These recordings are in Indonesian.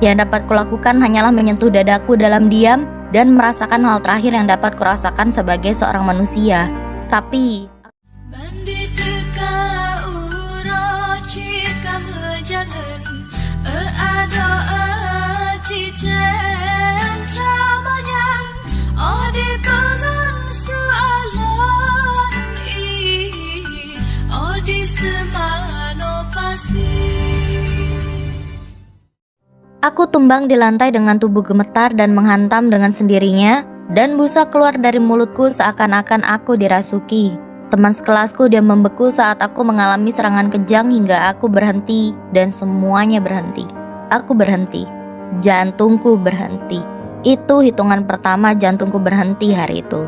Yang dapat kulakukan hanyalah menyentuh dadaku dalam diam dan merasakan hal terakhir yang dapat kurasakan sebagai seorang manusia. Tapi aku tumbang di lantai dengan tubuh gemetar dan menghantam dengan sendirinya, dan busa keluar dari mulutku seakan-akan aku dirasuki. Teman sekelasku dia membeku saat aku mengalami serangan kejang hingga aku berhenti, dan semuanya berhenti. Aku berhenti. Jantungku berhenti. Itu hitungan pertama jantungku berhenti hari itu.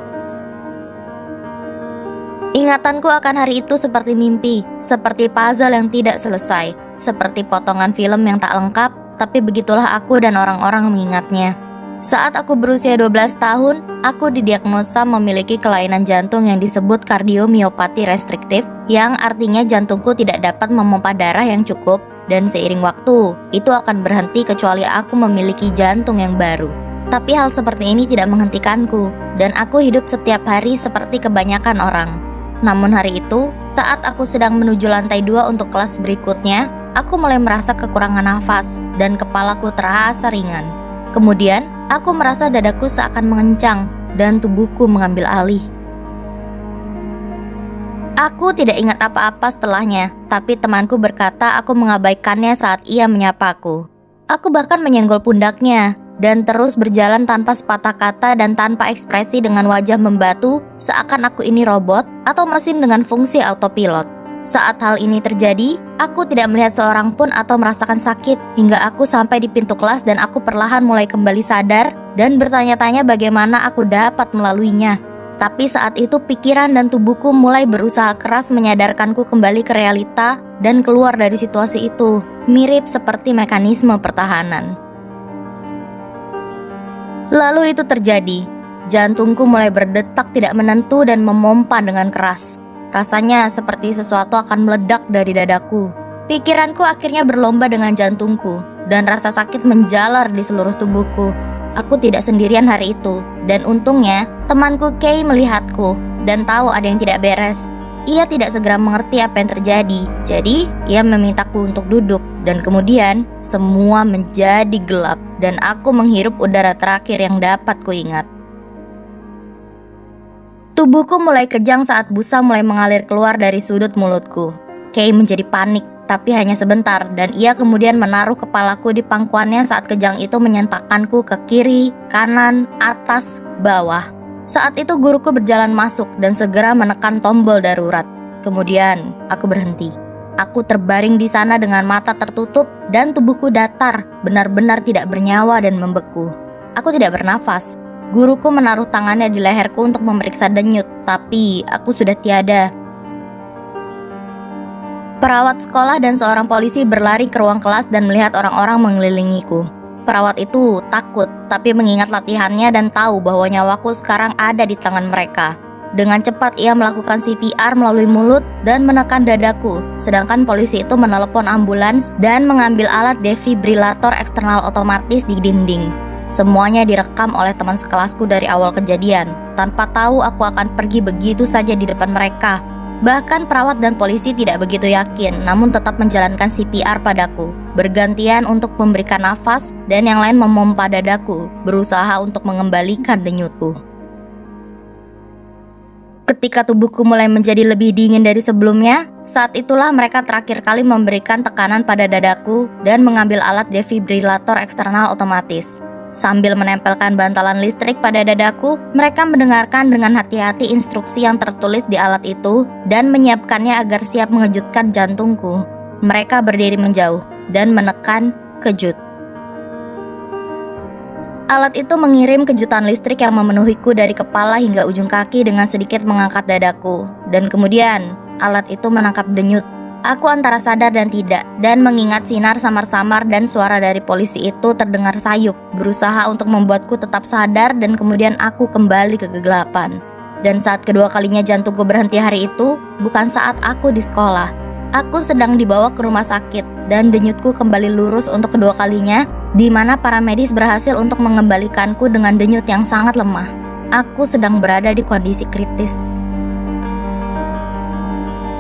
Ingatanku akan hari itu seperti mimpi, seperti puzzle yang tidak selesai, seperti potongan film yang tak lengkap, tapi begitulah aku dan orang-orang mengingatnya. Saat aku berusia 12 tahun, aku didiagnosa memiliki kelainan jantung yang disebut kardiomiopati restriktif, yang artinya jantungku tidak dapat memompa darah yang cukup, dan seiring waktu, itu akan berhenti kecuali aku memiliki jantung yang baru. Tapi hal seperti ini tidak menghentikanku, dan aku hidup setiap hari seperti kebanyakan orang. Namun hari itu, saat aku sedang menuju lantai 2 untuk kelas berikutnya, aku mulai merasa kekurangan nafas dan kepalaku terasa ringan. Kemudian, aku merasa dadaku seakan mengencang dan tubuhku mengambil alih. Aku tidak ingat apa-apa setelahnya, tapi temanku berkata aku mengabaikannya saat ia menyapaku. Aku bahkan menyenggol pundaknya dan terus berjalan tanpa sepatah kata dan tanpa ekspresi dengan wajah membatu, seakan aku ini robot atau mesin dengan fungsi autopilot. Saat hal ini terjadi, aku tidak melihat seorang pun atau merasakan sakit hingga aku sampai di pintu kelas dan aku perlahan mulai kembali sadar dan bertanya-tanya bagaimana aku dapat melaluinya. Tapi saat itu pikiran dan tubuhku mulai berusaha keras menyadarkanku kembali ke realita dan keluar dari situasi itu, mirip seperti mekanisme pertahanan. Lalu itu terjadi. Jantungku mulai berdetak tidak menentu dan memompa dengan keras. Rasanya seperti sesuatu akan meledak dari dadaku. Pikiranku akhirnya berlomba dengan jantungku, dan rasa sakit menjalar di seluruh tubuhku. Aku tidak sendirian hari itu, dan untungnya temanku Kay melihatku dan tahu ada yang tidak beres. Ia tidak segera mengerti apa yang terjadi, jadi ia memintaku untuk duduk, dan kemudian semua menjadi gelap, dan aku menghirup udara terakhir yang dapat kuingat. Tubuhku mulai kejang saat busa mulai mengalir keluar dari sudut mulutku. Kay menjadi panik, tapi hanya sebentar, dan ia kemudian menaruh kepalaku di pangkuannya saat kejang itu menyentakkanku ke kiri, kanan, atas, bawah. Saat itu guruku berjalan masuk dan segera menekan tombol darurat. Kemudian, aku berhenti. Aku terbaring di sana dengan mata tertutup dan tubuhku datar, benar-benar tidak bernyawa dan membeku. Aku tidak bernafas. Guruku menaruh tangannya di leherku untuk memeriksa denyut, tapi aku sudah tiada. Perawat sekolah dan seorang polisi berlari ke ruang kelas dan melihat orang-orang mengelilingiku. Perawat itu takut, tapi mengingat latihannya dan tahu bahwa nyawaku sekarang ada di tangan mereka. Dengan cepat ia melakukan CPR melalui mulut dan menekan dadaku, sedangkan polisi itu menelepon ambulans dan mengambil alat defibrilator eksternal otomatis di dinding. Semuanya direkam oleh teman sekelasku dari awal kejadian, tanpa tahu aku akan pergi begitu saja di depan mereka. Bahkan perawat dan polisi tidak begitu yakin, namun tetap menjalankan CPR padaku, bergantian untuk memberikan nafas dan yang lain memompa dadaku, berusaha untuk mengembalikan denyutku. Ketika tubuhku mulai menjadi lebih dingin dari sebelumnya, saat itulah mereka terakhir kali memberikan tekanan pada dadaku dan mengambil alat defibrilator eksternal otomatis. Sambil menempelkan bantalan listrik pada dadaku, mereka mendengarkan dengan hati-hati instruksi yang tertulis di alat itu dan menyiapkannya agar siap mengejutkan jantungku. Mereka berdiri menjauh dan menekan kejut. Alat itu mengirim kejutan listrik yang memenuhiku dari kepala hingga ujung kaki dengan sedikit mengangkat dadaku. Dan kemudian, alat itu menangkap denyut. Aku antara sadar dan tidak, dan mengingat sinar samar-samar dan suara dari polisi itu terdengar sayup, berusaha untuk membuatku tetap sadar dan kemudian aku kembali ke kegelapan. Dan saat kedua kalinya jantungku berhenti hari itu, bukan saat aku di sekolah. Aku sedang dibawa ke rumah sakit, dan denyutku kembali lurus untuk kedua kalinya, di mana para medis berhasil untuk mengembalikanku dengan denyut yang sangat lemah. Aku sedang berada di kondisi kritis.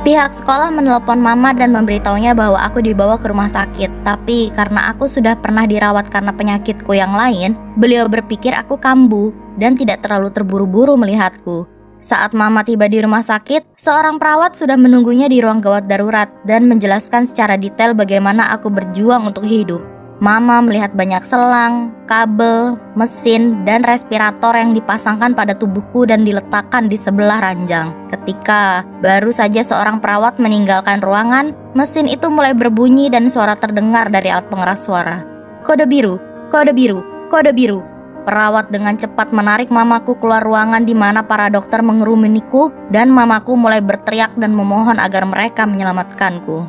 Pihak sekolah menelpon mama dan memberitahunya bahwa aku dibawa ke rumah sakit. Tapi karena aku sudah pernah dirawat karena penyakitku yang lain, beliau berpikir aku kambuh dan tidak terlalu terburu-buru melihatku. Saat mama tiba di rumah sakit, seorang perawat sudah menunggunya di ruang gawat darurat dan menjelaskan secara detail bagaimana aku berjuang untuk hidup. Mama melihat banyak selang, kabel, mesin, dan respirator yang dipasangkan pada tubuhku dan diletakkan di sebelah ranjang. Ketika baru saja seorang perawat meninggalkan ruangan, mesin itu mulai berbunyi dan suara terdengar dari alat pengeras suara. Kode biru, kode biru, kode biru. Perawat dengan cepat menarik mamaku keluar ruangan di mana para dokter mengerumuniku dan mamaku mulai berteriak dan memohon agar mereka menyelamatkanku.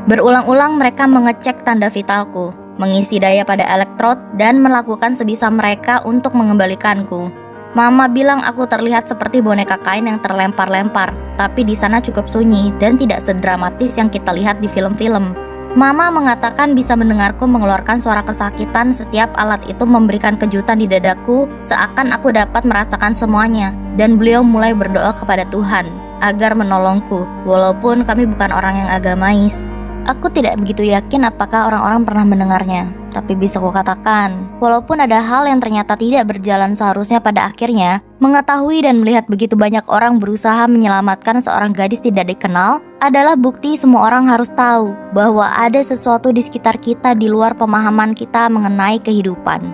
Berulang-ulang mereka mengecek tanda vitalku, mengisi daya pada elektrod, dan melakukan sebisa mereka untuk mengembalikanku. Mama bilang aku terlihat seperti boneka kain yang terlempar-lempar, tapi di sana cukup sunyi dan tidak sedramatis yang kita lihat di film-film. Mama mengatakan bisa mendengarku mengeluarkan suara kesakitan setiap alat itu memberikan kejutan di dadaku, seakan aku dapat merasakan semuanya, dan beliau mulai berdoa kepada Tuhan agar menolongku, walaupun kami bukan orang yang agamais. Aku tidak begitu yakin apakah orang-orang pernah mendengarnya, tapi bisa kukatakan, walaupun ada hal yang ternyata tidak berjalan seharusnya pada akhirnya, mengetahui dan melihat begitu banyak orang berusaha menyelamatkan seorang gadis tidak dikenal adalah bukti semua orang harus tahu bahwa ada sesuatu di sekitar kita di luar pemahaman kita mengenai kehidupan.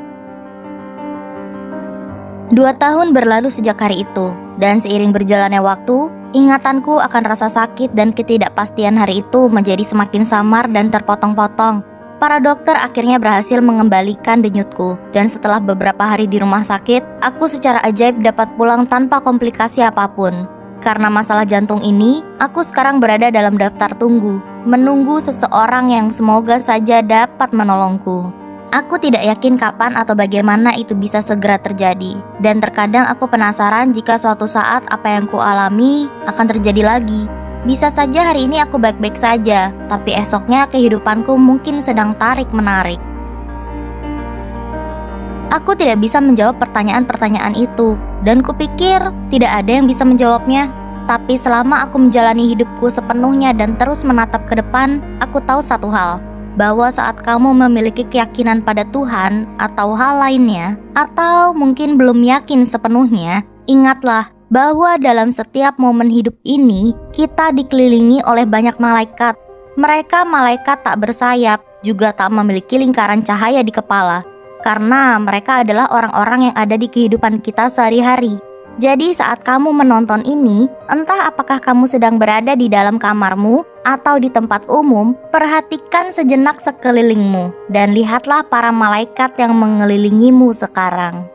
2 tahun berlalu sejak hari itu, dan seiring berjalannya waktu, ingatanku akan rasa sakit dan ketidakpastian hari itu menjadi semakin samar dan terpotong-potong. Para dokter akhirnya berhasil mengembalikan denyutku, dan setelah beberapa hari di rumah sakit, aku secara ajaib dapat pulang tanpa komplikasi apapun. Karena masalah jantung ini, aku sekarang berada dalam daftar tunggu, menunggu seseorang yang semoga saja dapat menolongku. Aku tidak yakin kapan atau bagaimana itu bisa segera terjadi, dan terkadang aku penasaran jika suatu saat apa yang kualami akan terjadi lagi. Bisa saja hari ini aku baik-baik saja, tapi esoknya kehidupanku mungkin sedang tarik-menarik. Aku tidak bisa menjawab pertanyaan-pertanyaan itu, dan kupikir tidak ada yang bisa menjawabnya. Tapi selama aku menjalani hidupku sepenuhnya dan terus menatap ke depan, aku tahu satu hal, bahwa saat kamu memiliki keyakinan pada Tuhan atau hal lainnya, atau mungkin belum yakin sepenuhnya, ingatlah bahwa dalam setiap momen hidup ini, kita dikelilingi oleh banyak malaikat. Mereka malaikat tak bersayap, juga tak memiliki lingkaran cahaya di kepala, karena mereka adalah orang-orang yang ada di kehidupan kita sehari-hari. Jadi saat kamu menonton ini, entah apakah kamu sedang berada di dalam kamarmu atau di tempat umum, perhatikan sejenak sekelilingmu dan lihatlah para malaikat yang mengelilingimu sekarang.